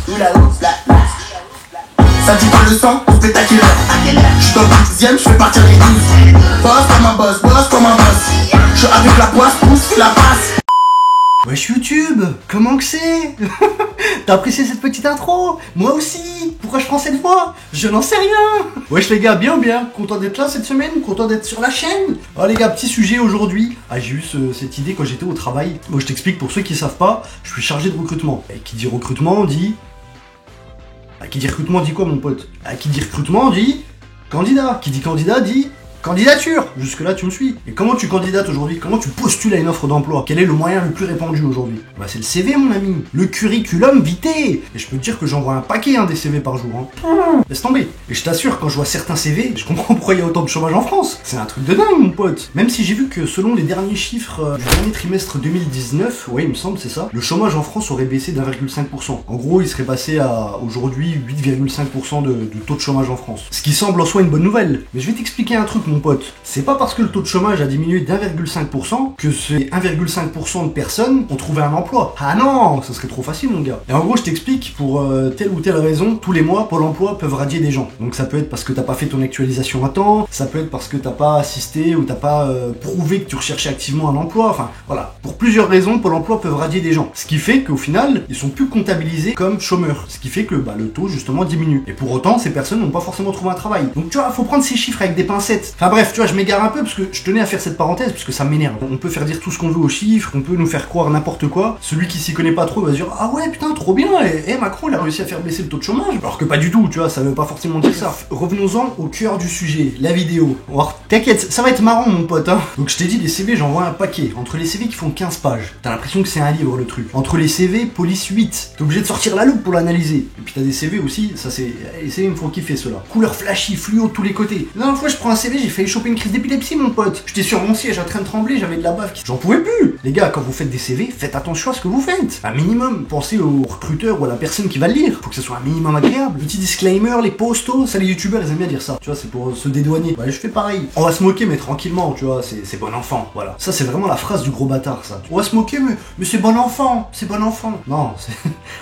Ça dit pas le sang, on fait à quelle heure? Je suis dans le 12ème, je fais partir les 12. Boss comme un boss, boss comme un boss. Je suis avec la poisse, pousse, la passe. Wesh YouTube, comment que c'est? T'as apprécié cette petite intro? Moi aussi. Pourquoi je prends cette voix? Je n'en sais rien. Wesh les gars, bien, content d'être là cette semaine, content d'être sur la chaîne. Ah les gars, petit sujet aujourd'hui. Ah j'ai eu cette idée quand j'étais au travail. Moi je t'explique pour ceux qui savent pas, je suis chargé de recrutement. Et qui dit recrutement dit... qui dit recrutement dit quoi mon pote? Qui dit recrutement dit candidat. Qui dit candidat dit candidature. Jusque là tu me suis. Et comment tu candidates aujourd'hui? Comment tu postules à une offre d'emploi? Quel est le moyen le plus répandu aujourd'hui? Bah c'est le CV mon ami. Le curriculum vitae. Et je peux te dire que j'envoie un paquet des CV par jour. Laisse tomber. Et je t'assure, quand je vois certains CV, je comprends pourquoi il y a autant de chômage en France. C'est un truc de dingue mon pote. Même si j'ai vu que selon les derniers chiffres du dernier trimestre 2019, ouais il me semble c'est ça, le chômage en France aurait baissé d'1,5%. En gros il serait passé à aujourd'hui 8,5% de taux de chômage en France. Ce qui semble en soi une bonne nouvelle. Mais je vais t'expliquer un truc mon pote. C'est pas parce que le taux de chômage a diminué d'1,5% que ces 1,5% de personnes ont trouvé un emploi. Ah non, ça serait trop facile mon gars. Et en gros je t'explique, pour telle ou telle raison, tous les mois Pôle emploi peuvent radier des gens. Donc ça peut être parce que t'as pas fait ton actualisation à temps, ça peut être parce que t'as pas assisté ou t'as pas prouvé que tu recherchais activement un emploi, enfin voilà. Pour plusieurs raisons, Pôle emploi peuvent radier des gens. Ce qui fait qu'au final, ils sont plus comptabilisés comme chômeurs. Ce qui fait que le taux justement diminue. Et pour autant, ces personnes n'ont pas forcément trouvé un travail. Donc tu vois, faut prendre ces chiffres avec des pincettes. Enfin bref, tu vois, je m'égare un peu parce que je tenais à faire cette parenthèse parce que ça m'énerve. On peut faire dire tout ce qu'on veut aux chiffres, on peut nous faire croire n'importe quoi. Celui qui s'y connaît pas trop va se dire ah ouais putain trop bien, et Macron il a réussi à faire baisser le taux de chômage. Alors que pas du tout, tu vois, ça veut pas forcément dire ça. Revenons-en au cœur du sujet, la vidéo. Alors t'inquiète, ça va être marrant mon pote hein. Donc je t'ai dit les CV, j'envoie un paquet. Entre les CV qui font 15 pages, t'as l'impression que c'est un livre le truc. Entre les CV, police 8, t'es obligé de sortir la loupe pour l'analyser. Et puis t'as des CV aussi, ça c'est... Les CV me font kiffer ceux-là. Couleur flashy, fluo de tous les côtés. La dernière fois je prends un CV, j'ai failli choper une crise d'épilepsie mon pote. J'étais sur mon siège en train de trembler, j'avais de la bave. J'en pouvais plus. Les gars, quand vous faites des CV, faites attention à ce que vous faites. Un minimum, pensez au recruteur ou à la personne qui va le lire. Faut que ce soit un minimum agréable. Petit disclaimer, les postos, ça les youtubeurs ils aiment bien dire ça. Tu vois, c'est pour se dédouaner. Bah je fais pareil. On va se moquer mais tranquillement, tu vois, c'est bon enfant. Voilà. Ça c'est vraiment la phrase du gros bâtard ça. On va se moquer mais c'est bon enfant, c'est bon enfant. Non, c'est...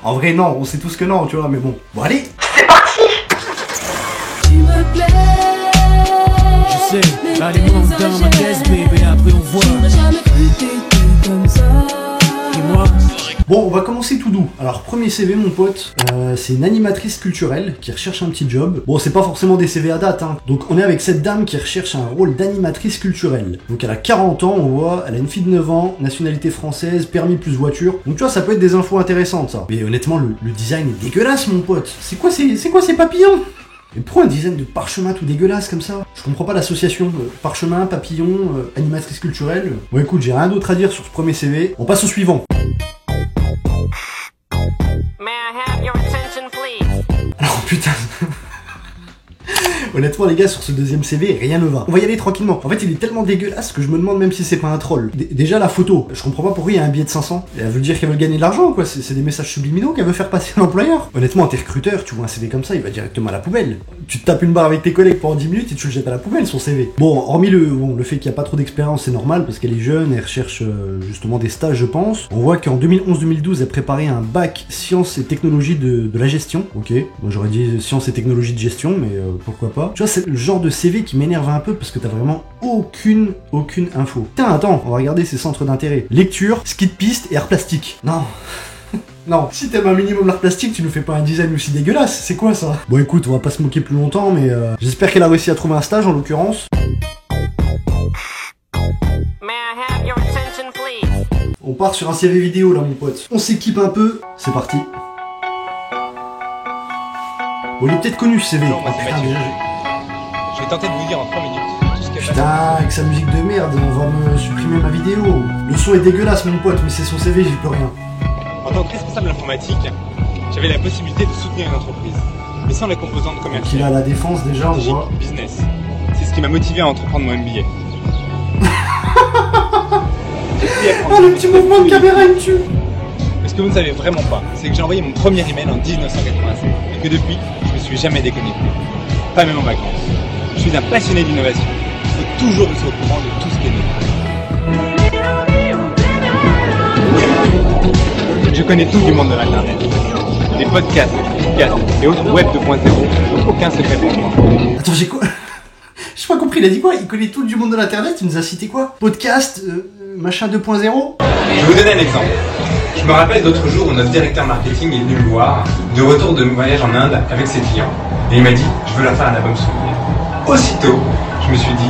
En vrai non, on sait tous que non, tu vois, mais bon. Bon allez, c'est parti. Tu me plais. Je sais, allez monte dans ma caisse bébé, après on voit. J'aurais jamais cru que t'étais comme ça. Et moi. Bon, on va commencer tout doux. Alors, premier CV, mon pote, c'est une animatrice culturelle qui recherche un petit job. Bon, c'est pas forcément des CV à date, hein. Donc, on est avec cette dame qui recherche un rôle d'animatrice culturelle. Donc, elle a 40 ans, on voit, elle a une fille de 9 ans, nationalité française, permis plus voiture. Donc, tu vois, ça peut être des infos intéressantes, ça. Mais honnêtement, le design est dégueulasse, mon pote. C'est quoi ces papillons? Et pourquoi un design de parchemin tout dégueulasse comme ça? Je comprends pas l'association parchemin, papillon, animatrice culturelle. Bon écoute, j'ai rien d'autre à dire sur ce premier CV. On passe au suivant. Alors putain... Honnêtement les gars, sur ce deuxième CV, rien ne va. On va y aller tranquillement. En fait, il est tellement dégueulasse que je me demande même si c'est pas un troll. Déjà la photo, je comprends pas pourquoi il y a un billet de 500. Elle veut dire qu'elle veut gagner de l'argent quoi, c'est des messages subliminaux qu'elle veut faire passer à l'employeur. Honnêtement, t'es recruteur, tu vois un CV comme ça, il va directement à la poubelle. Tu te tapes une barre avec tes collègues pendant 10 minutes et tu le jettes à la poubelle son CV. Bon, hormis le fait qu'il n'y a pas trop d'expérience, c'est normal parce qu'elle est jeune, elle recherche justement des stages je pense. On voit qu'en 2011-2012, elle préparait un bac sciences et technologies de la gestion. Ok, moi j'aurais dit sciences et technologies de gestion, mais pourquoi pas. Tu vois, c'est le genre de CV qui m'énerve un peu parce que t'as vraiment aucune info. Tiens, attends, on va regarder ses centres d'intérêt. Lecture, ski de piste et art plastique. Non. Non, si t'aimes un minimum l'art plastique, tu nous fais pas un design aussi dégueulasse, c'est quoi ça? Bon écoute, on va pas se moquer plus longtemps, mais j'espère qu'elle a réussi à trouver un stage en l'occurrence. On part sur un CV vidéo là mon pote. On s'équipe un peu, c'est parti. Bon, il est peut-être connu ce CV. Non, moi, c'est Mathieu. Je vais tenter de vous dire en 3 minutes tout ce qu'il y a. Putain, avec sa musique de merde, on va me supprimer ma vidéo. Le son est dégueulasse mon pote, mais c'est son CV, j'y peux rien. En tant que responsable informatique, j'avais la possibilité de soutenir une entreprise, mais sans les composantes commerciales. Donc il a la défense déjà, on voit. Business. C'est ce qui m'a motivé à entreprendre mon MBA. Oh le petit mouvement de caméra il me tue. Mais ce que vous ne savez vraiment pas, c'est que j'ai envoyé mon premier email en 1987 et que depuis, je ne me suis jamais déconnecté. Pas même en vacances. Je suis un passionné d'innovation. Il faut toujours rester au courant de tout ce qui est nouveau. Je connais tout du monde de l'internet. Les podcasts, et autres web 2.0 n'ont aucun secret pour moi. Attends, j'ai quoi? J'ai pas compris, il a dit quoi? Il connaît tout du monde de l'internet, il nous a cité quoi? Podcast, machin 2.0. Je vais vous donner un exemple. Je me rappelle d'autres jours où notre directeur marketing est venu me voir, de retour de voyage en Inde avec ses clients. Et il m'a dit, je veux leur faire un album souvenir. Aussitôt, je me suis dit,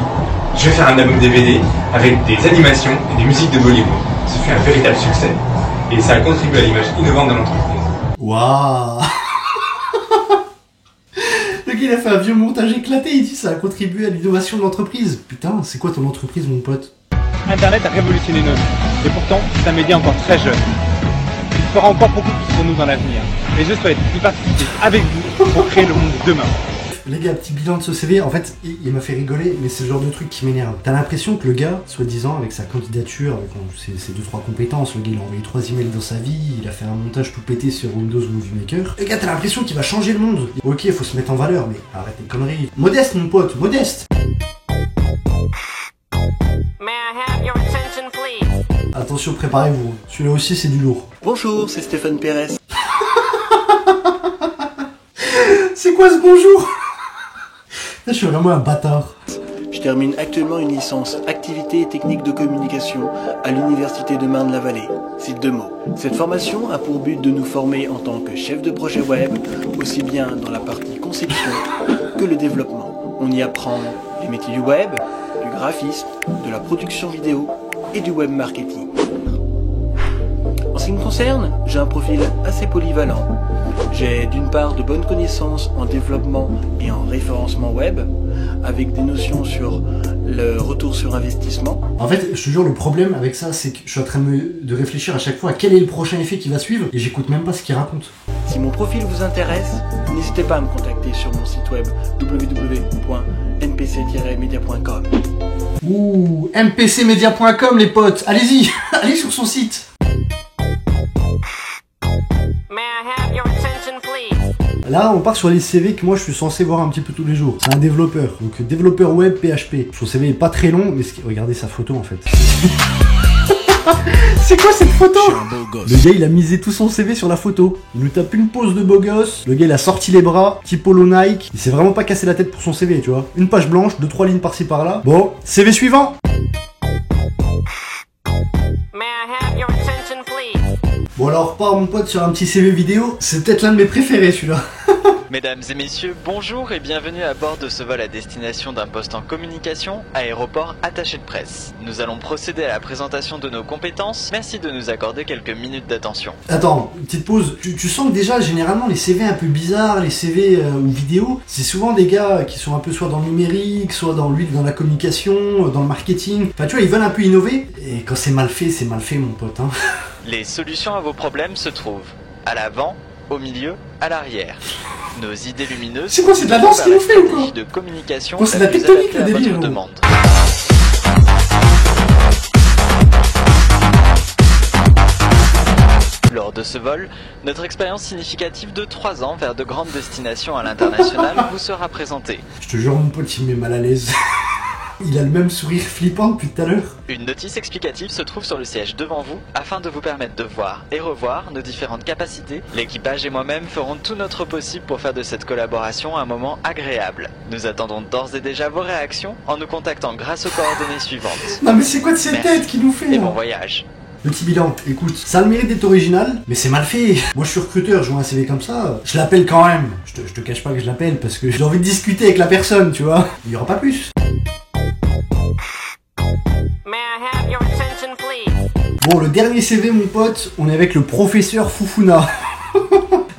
je vais faire un album DVD avec des animations et des musiques de Bollywood. Ce fut un véritable succès. Et ça a contribué à l'image innovante de l'entreprise. Waouh. Le gars il a fait un vieux montage éclaté, il dit ça a contribué à l'innovation de l'entreprise. Putain, c'est quoi ton entreprise mon pote? Internet a révolutionné nos vies. Et pourtant, c'est un média encore très jeune. Il fera encore beaucoup plus pour nous dans l'avenir. Et je souhaite y participer avec vous pour créer le monde de demain. Les gars, petit bilan de ce CV, en fait, il m'a fait rigoler, mais c'est le genre de truc qui m'énerve. T'as l'impression que le gars, soi-disant, avec sa candidature, avec ses 2-3 compétences, le gars il a envoyé 3 emails dans sa vie, il a fait un montage tout pété sur Windows Movie Maker. Le gars, t'as l'impression qu'il va changer le monde. Ok, faut se mettre en valeur, mais arrête tes conneries. Modeste, mon pote, modeste. May I have your attention, please? Attention, préparez-vous. Celui-là aussi, c'est du lourd. Bonjour, c'est Stéphane Pérez. C'est quoi ce bonjour? Je suis vraiment un bâtard. Je termine actuellement une licence Activités et techniques de communication à l'Université de Marne-la-Vallée. C'est 2 mots. Cette formation a pour but de nous former en tant que chef de projet web, aussi bien dans la partie conception que le développement. On y apprend les métiers du web, du graphisme, de la production vidéo et du web marketing. En ce qui me concerne, j'ai un profil assez polyvalent. J'ai d'une part de bonnes connaissances en développement et en référencement web, avec des notions sur le retour sur investissement. En fait, je te jure, le problème avec ça, c'est que je suis en train de réfléchir à chaque fois à quel est le prochain effet qui va suivre, et j'écoute même pas ce qu'il raconte. Si mon profil vous intéresse, n'hésitez pas à me contacter sur mon site web www.npc-media.com. Ouh, mpcmedia.com les potes, allez-y, allez sur son site. May I have your attention, please? Là, on part sur les CV que moi je suis censé voir un petit peu tous les jours. C'est un développeur, donc développeur web PHP. Son CV est pas très long, mais regardez sa photo en fait. C'est quoi cette photo? Le gars il a misé tout son CV sur la photo. Il nous tape une pose de beau gosse. Le gars il a sorti les bras, petit polo Nike. Il s'est vraiment pas cassé la tête pour son CV, tu vois. Une page blanche, 2-3 lignes par-ci par-là. Bon, CV suivant. May I have your attention, please? Bon alors on repart mon pote sur un petit CV vidéo. C'est peut-être l'un de mes préférés celui-là. Mesdames et messieurs, bonjour et bienvenue à bord de ce vol à destination d'un poste en communication, aéroport attaché de presse. Nous allons procéder à la présentation de nos compétences. Merci de nous accorder quelques minutes d'attention. Attends, une petite pause. Tu sens que déjà, généralement, les CV un peu bizarres, les CV ou vidéos, c'est souvent des gars qui sont un peu soit dans le numérique, soit dans la communication, dans le marketing. Enfin, tu vois, ils veulent un peu innover. Et quand c'est mal fait, mon pote. Hein. Les solutions à vos problèmes se trouvent à l'avant, au milieu, à l'arrière. Nos idées lumineuses. C'est quoi, c'est de la danse qu'il nous fait ou quoi? De communication. Quoi, c'est de la tectonique le délire. Demande. Lors de ce vol, notre expérience significative de 3 ans vers de grandes destinations à l'international vous sera présentée. Je te jure, mon pote, il me met mal à l'aise. Il a le même sourire flippant depuis tout à l'heure. Une notice explicative se trouve sur le siège devant vous afin de vous permettre de voir et revoir nos différentes capacités. L'équipage et moi-même ferons tout notre possible pour faire de cette collaboration un moment agréable. Nous attendons d'ores et déjà vos réactions en nous contactant grâce aux coordonnées suivantes. Non mais c'est quoi de cette Merci. tête qu'il nous fait Et là? bon voyage. Le petit bilan, écoute, ça a le mérite d'être original, mais c'est mal fait. Moi je suis recruteur, je vois un CV comme ça, je l'appelle quand même. Je te cache pas que je l'appelle parce que j'ai envie de discuter avec la personne, tu vois. Il y aura pas plus. May I have your attention, please? Bon, le dernier CV, mon pote, on est avec le professeur Foufouna.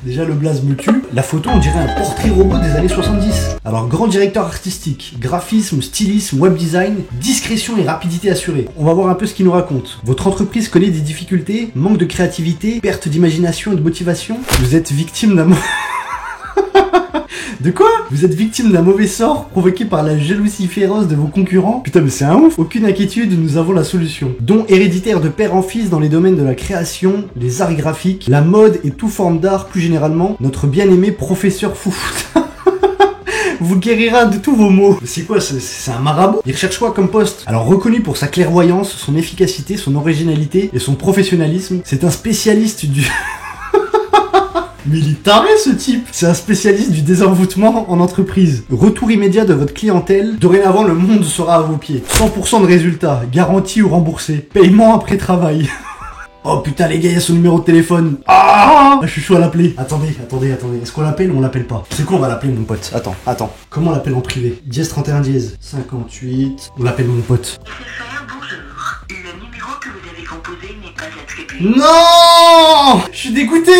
Déjà, le blaze me tue. La photo, on dirait un portrait robot des années 70. Alors, grand directeur artistique, graphisme, stylisme, web design, discrétion et rapidité assurée. On va voir un peu ce qu'il nous raconte. Votre entreprise connaît des difficultés, manque de créativité, perte d'imagination et de motivation. Vous êtes victime d'un... De quoi? Vous êtes victime d'un mauvais sort provoqué par la jalousie féroce de vos concurrents? Putain mais c'est un ouf. Aucune inquiétude, nous avons la solution. Don héréditaire de père en fils dans les domaines de la création, les arts graphiques, la mode et toute forme d'art plus généralement, notre bien-aimé professeur Foufouna vous guérira de tous vos maux. C'est quoi? C'est un marabout? Il recherche quoi comme poste? Alors reconnu pour sa clairvoyance, son efficacité, son originalité et son professionnalisme, c'est un spécialiste du... Mais il est taré ce type. C'est un spécialiste du désenvoûtement en entreprise. Retour immédiat de votre clientèle. Dorénavant, le monde sera à vos pieds. 100% de résultats, garanti ou remboursé. Paiement après travail. Oh putain les gars, il y a son numéro de téléphone. Ah, je suis chaud à l'appeler. Attendez. Est-ce qu'on l'appelle ou on l'appelle pas? C'est quoi on va l'appeler mon pote? Attends. Comment on l'appelle en privé? Dièse 31 dièse 58. On l'appelle mon pote. Bonjour. Le numéro que vous avez composé n'est pas attribué. Non, je suis dégoûté.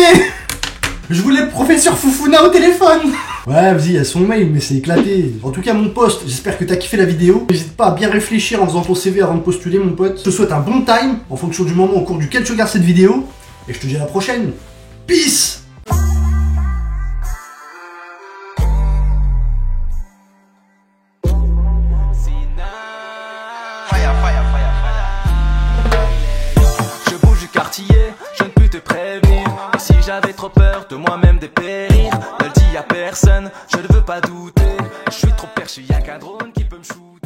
Je voulais le professeur Foufouna au téléphone. Ouais, vas-y, il y a son mail, mais c'est éclaté. En tout cas, mon pote, j'espère que t'as kiffé la vidéo. N'hésite pas à bien réfléchir en faisant ton CV avant de postuler, mon pote. Je te souhaite un bon time, en fonction du moment au cours duquel tu regardes cette vidéo. Et je te dis à la prochaine. Peace! Je bouge du quartier, je ne peux te prévenir. Et si j'avais trop peur de moi-même dépérir, ne le dis à personne, je ne veux pas douter. Je suis trop perché, y'a qu'un drone qui peut me shooter.